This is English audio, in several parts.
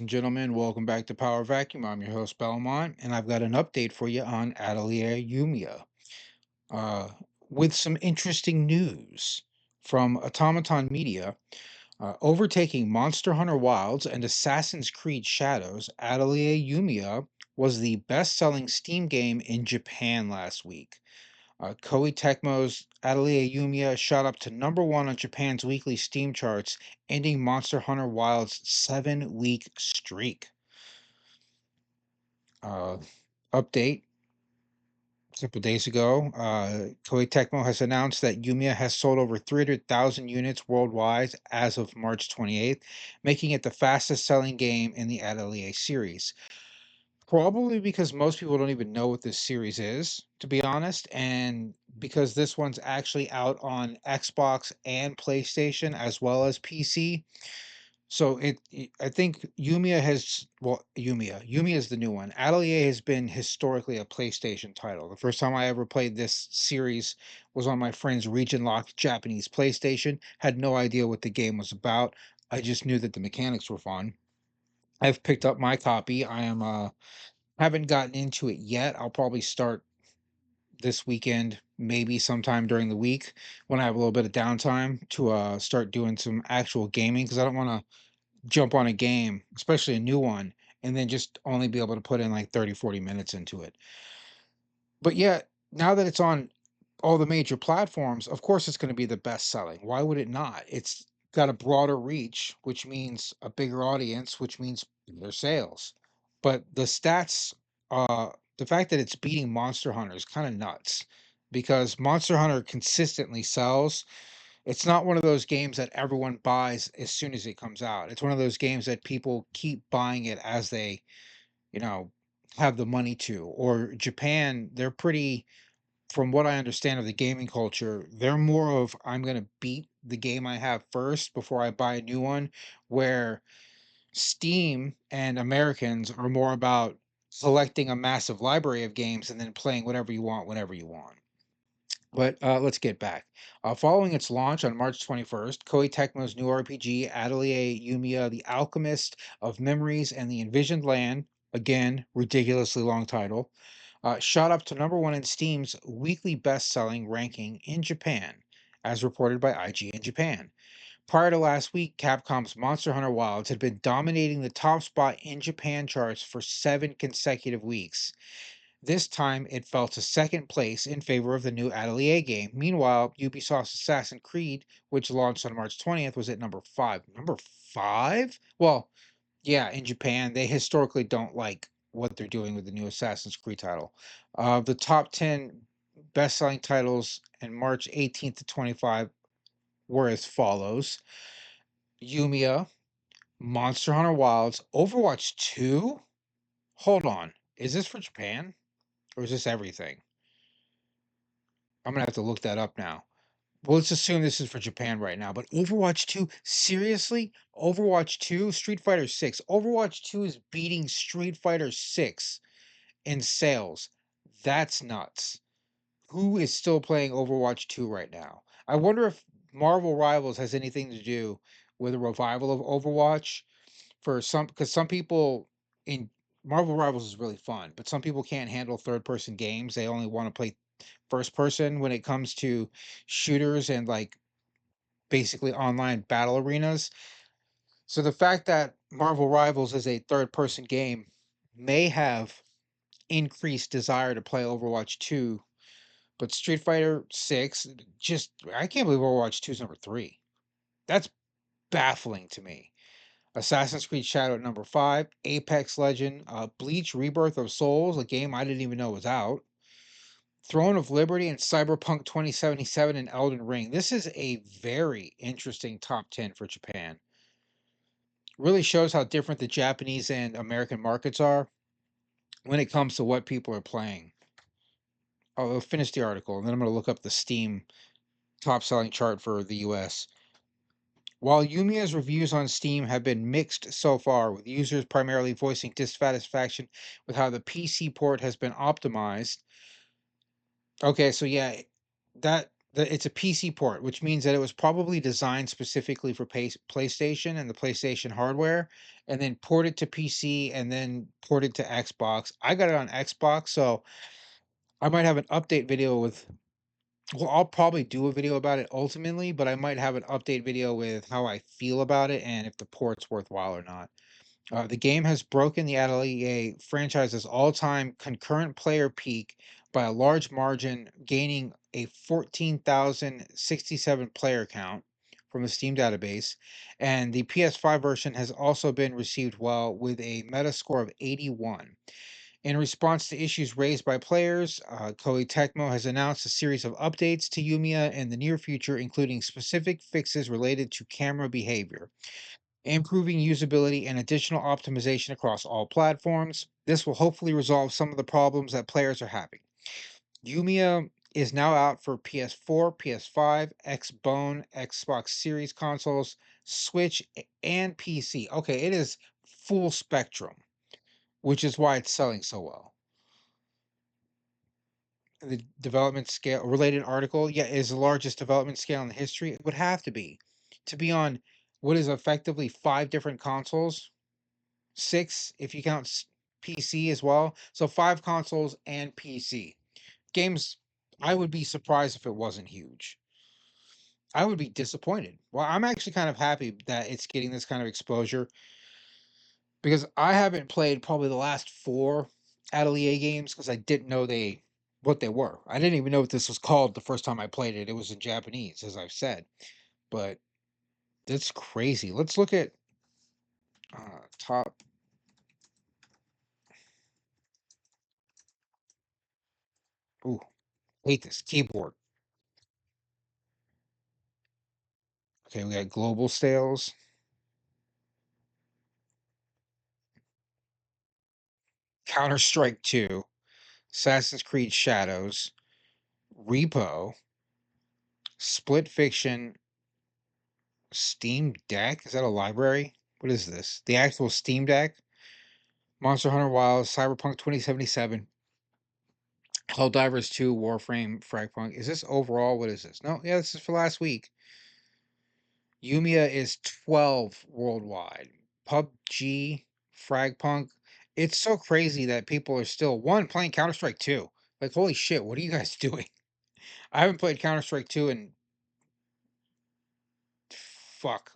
and gentlemen, welcome back to Power Vacuum. I'm your host, Belmont, and I've got an update for you on Atelier Yumia uh, with some interesting news from Automaton Media. Overtaking Monster Hunter Wilds and Assassin's Creed Shadows, Atelier Yumia was the best selling Steam game in Japan last week. Koei Tecmo's Atelier Yumia shot up to number one on Japan's weekly Steam charts, ending Monster Hunter Wild's 7-week streak. Uh, Update a couple days ago, Koei Tecmo has announced that Yumia has sold over 300,000 units worldwide as of March 28th, making it the fastest selling game in the Atelier series. Probably because most people don't even know what this series is, to be honest, and because this one's actually out on Xbox and PlayStation as well as PC. So I think Yumia is the new one. Atelier has been historically a PlayStation title. The first time I ever played this series was on my friend's region locked Japanese PlayStation. Had no idea what the game was about. I just knew that the mechanics were fun. I've picked up my copy. I am haven't gotten into it yet. I'll probably start this weekend, maybe sometime during the week when I have a little bit of downtime to start doing some actual gaming because I don't want to jump on a game, especially a new one, and then just only be able to put in like 30, 40 minutes into it. But yeah, now that it's on all the major platforms, of course it's going to be the best selling. Why would it not? It's got a broader reach, which means a bigger audience, which means bigger sales. But the stats, the fact that it's beating Monster Hunter is kind of nuts because Monster Hunter consistently sells. It's not one of those games that everyone buys as soon as it comes out. It's one of those games that people keep buying it as they, you know, have the money to. Or Japan, they're pretty, from what I understand of the gaming culture, they're more of I'm going to beat the game I have first before I buy a new one, where Steam and Americans are more about selecting a massive library of games and then playing whatever you want whenever you want. But let's get back. Following its launch on March 21st, Koei Tecmo's new RPG, Atelier Yumia, The Alchemist of Memories and the Envisioned Land, again, ridiculously long title, shot up to number one in Steam's weekly best selling ranking in Japan, as reported by IGN Japan. Prior to last week, Capcom's Monster Hunter Wilds had been dominating the top spot in Japan charts for 7 consecutive weeks. This time, it fell to second place in favor of the new Atelier game. Meanwhile, Ubisoft's Assassin's Creed, which launched on March 20th, was at number 5. Number 5? Well, yeah, in Japan, they historically don't like what they're doing with the new Assassin's Creed title. The top 10 best-selling titles in March 18th to 25 were as follows: Yumia, Monster Hunter Wilds, Overwatch 2? Hold on. Is this for Japan? Or is this everything? I'm gonna have to look that up now. Well, let's assume this is for Japan right now. But Overwatch 2, seriously? Overwatch 2, Street Fighter 6. Overwatch 2 is beating Street Fighter 6 in sales. That's nuts. Who is still playing Overwatch 2 right now? I wonder if Marvel Rivals has anything to do with a revival of Overwatch for some, because some people in Marvel Rivals is really fun, but some people can't handle third person games. They only want to play first person when it comes to shooters and like basically online battle arenas. So the fact that Marvel Rivals is a third person game may have increased desire to play Overwatch 2, but Street Fighter 6, just I can't believe Overwatch 2 is number 3. That's baffling to me. Assassin's Creed Shadow at number 5, Apex Legend, Bleach Rebirth of Souls, a game I didn't even know was out. Throne of Liberty and Cyberpunk 2077 and Elden Ring. This is a very interesting top 10 for Japan. Really shows how different the Japanese and American markets are when it comes to what people are playing. I'll finish the article and then I'm going to look up the Steam top selling chart for the US. While Yumia's reviews on Steam have been mixed so far, with users primarily voicing dissatisfaction with how the PC port has been optimized. Okay, so yeah, It's a PC port, which means that it was probably designed specifically for PlayStation and the PlayStation hardware, and then ported to PC and then ported to Xbox. I got it on Xbox, so I might have an update video with. Well, I'll probably do a video about it ultimately, but I might have an update video with how I feel about it and if the port's worthwhile or not. The game has broken the Atelier franchise's all-time concurrent player peak by a large margin, gaining a 14,067 player count from the Steam database. And the PS5 version has also been received well with a Metascore of 81. In response to issues raised by players, Koei Tecmo has announced a series of updates to Yumia in the near future, including specific fixes related to camera behavior, improving usability, and additional optimization across all platforms. This will hopefully resolve some of the problems that players are having. Yumia is now out for PS4, PS5, Xbone, Xbox Series consoles, Switch, and PC. Okay, it is full spectrum, which is why it's selling so well. The development scale related article, yeah, is the largest development scale in history. It would have to be on what is effectively five different consoles, six if you count PC as well. So five consoles and PC games. I would be surprised if it wasn't huge. I would be disappointed. Well, I'm actually kind of happy that it's getting this kind of exposure because I haven't played probably the last four Atelier games because I didn't know what they were. I didn't even know what this was called the first time I played it. It was in Japanese, as I've said. But that's crazy. Let's look at top. Ooh, hate this keyboard. Okay, we got global sales, Counter Strike 2, Assassin's Creed Shadows, Repo, Split Fiction, Steam Deck. Is that a library? What is this? The actual Steam Deck? Monster Hunter Wilds, Cyberpunk 2077, Helldivers 2, Warframe, Fragpunk. Is this overall? What is this? No, yeah, this is for last week. Yumia is 12 worldwide. PUBG, Fragpunk. It's so crazy that people are still one playing Counter Strike 2. Like, holy shit, what are you guys doing? I haven't played Counter Strike 2 in fuck,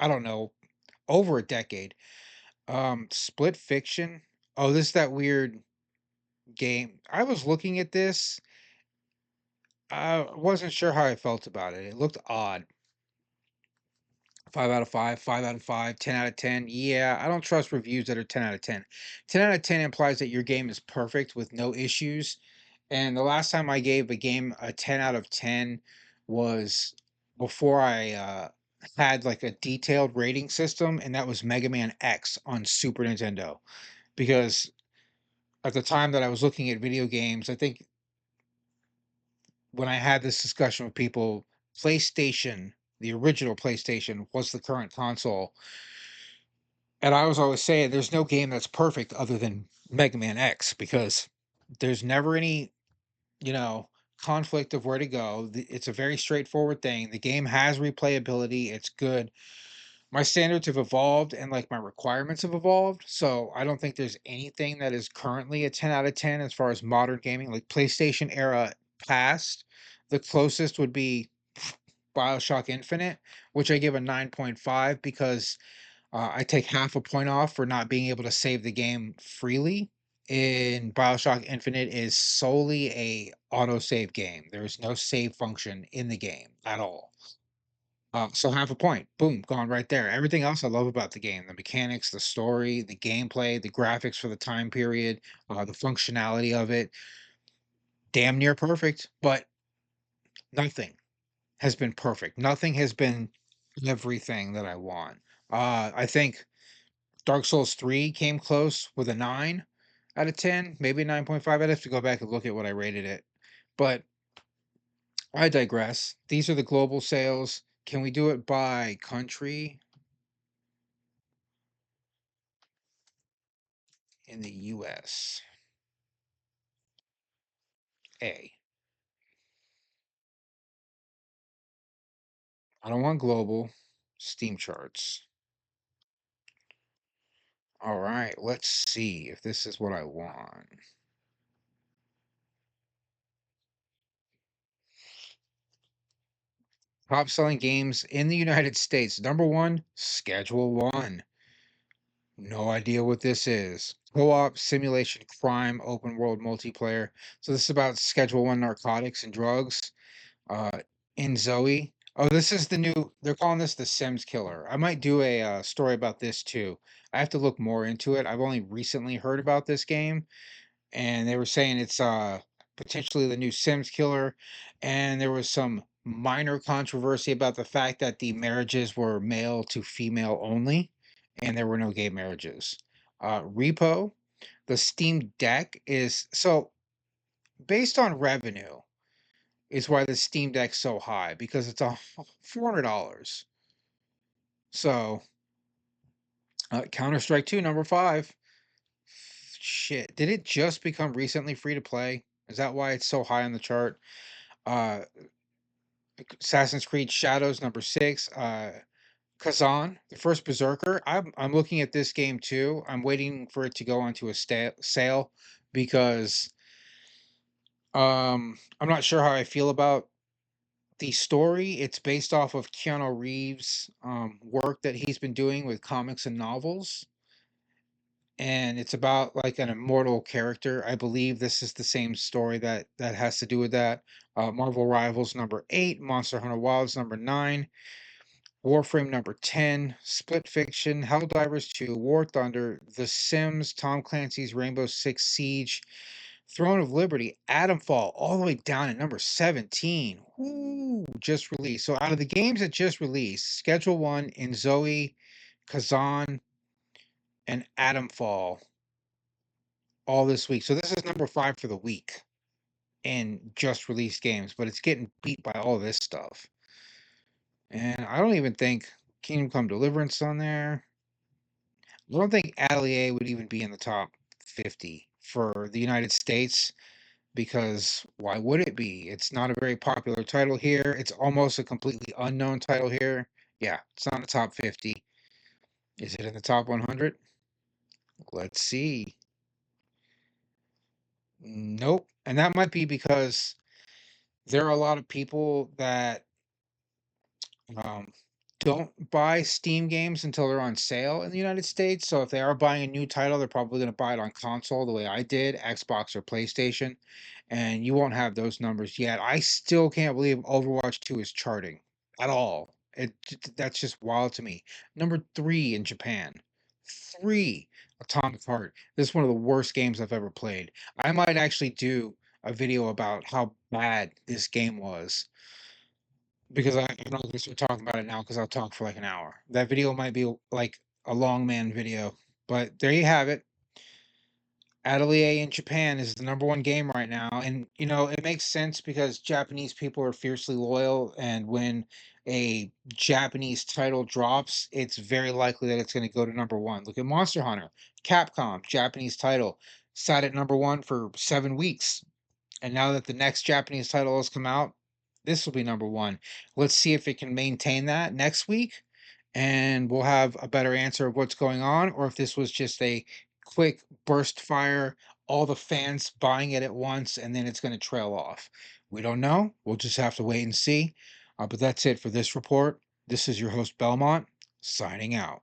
I don't know, over a decade. Split Fiction. Oh, this is that weird game. I was looking at this. I wasn't sure how I felt about it. It looked odd. 5 out of 5, 5 out of 5, 10 out of 10. Yeah, I don't trust reviews that are 10 out of 10. 10 out of 10 implies that your game is perfect with no issues. And the last time I gave a game a 10 out of 10 was before I had like a detailed rating system, and that was Mega Man X on Super Nintendo. Because at the time that I was looking at video games, I think when I had this discussion with people, PlayStation, the original PlayStation, was the current console. And I was always saying there's no game that's perfect other than Mega Man X because there's never any, you know, conflict of where to go. It's a very straightforward thing. The game has replayability. It's good. My standards have evolved and like my requirements have evolved. So I don't think there's anything that is currently a 10 out of 10 as far as modern gaming, like PlayStation era past. The closest would be BioShock Infinite, which I give a 9.5 because I take half a point off for not being able to save the game freely. In BioShock Infinite is solely a autosave game. There is no save function in the game at all. So half a point, boom, gone right there. Everything else I love about the game, the mechanics, the story, the gameplay, the graphics for the time period, the functionality of it, damn near perfect, but nothing has been perfect. Nothing has been everything that I want. I think Dark Souls 3 came close with a 9 out of 10, maybe a 9.5. I'd have to go back and look at what I rated it. But I digress. These are the global sales. Can we do it by country in the US? A. I don't want global. Steam charts. All right, let's see if this is what I want. Top selling games in the United States. Number one, Schedule One. No idea what this is. Co-op simulation crime open world multiplayer. So this is about Schedule One narcotics and drugs. In Zoe. Oh, this is the new. They're calling this the Sims Killer. I might do a story about this too. I have to look more into it. I've only recently heard about this game, and they were saying it's potentially the new Sims Killer, and there was some minor controversy about the fact that the marriages were male to female only, and there were no gay marriages. Repo, the Steam Deck is so based on revenue is why the Steam Deck's so high because it's a $400. So Counter Strike 2, number five. Shit, did it just become recently free to play? Is that why it's so high on the chart? Uh, Assassin's Creed Shadows, number six. Kazan, the first Berserker. I'm looking at this game too. I'm waiting for it to go onto a sale because I'm not sure how I feel about the story. It's based off of Keanu Reeves' work that he's been doing with comics and novels, and it's about like an immortal character. I believe this is the same story that has to do with that. Marvel Rivals number eight, Monster Hunter Wilds number nine, Warframe number 10, Split Fiction, Helldivers 2, War Thunder, The Sims, Tom Clancy's Rainbow Six Siege, Throne of Liberty, Atomfall, all the way down at number 17. Ooh, just released. So out of the games that just released, Schedule One, In Zoe, Kazan, and Atomfall all this week. So this is number five for the week in just released games, but it's getting beat by all this stuff. And I don't even think Kingdom Come Deliverance on there. I don't think Atelier would even be in the top 50 for the United States because why would it be? It's not a very popular title here. It's almost a completely unknown title here. Yeah, it's not in the top 50. Is it in the top 100? Let's see. Nope. And that might be because there are a lot of people that um, don't buy Steam games until they're on sale in the United States. So if they are buying a new title, they're probably going to buy it on console the way I did, Xbox or PlayStation, and you won't have those numbers yet. I still can't believe Overwatch 2 is charting at all. That's just wild to me. Number three in Japan. Three, Atomic Heart. This is one of the worst games I've ever played. I might actually do a video about how bad this game was because I'm not gonna start talking about it now because I'll talk for like an hour. That video might be like a long man video, but there you have it. Atelier in Japan is the number one game right now, and you know it makes sense because Japanese people are fiercely loyal, and when a Japanese title drops, it's very likely that it's going to go to number one. Look at Monster Hunter, Capcom, Japanese title, sat at number one for 7 weeks. And now that the next Japanese title has come out, this will be number one. Let's see if it can maintain that next week, and we'll have a better answer of what's going on, or if this was just a quick burst fire, all the fans buying it at once, and then it's going to trail off. We don't know. We'll just have to wait and see. But that's it for this report. This is your host, Belmont, signing out.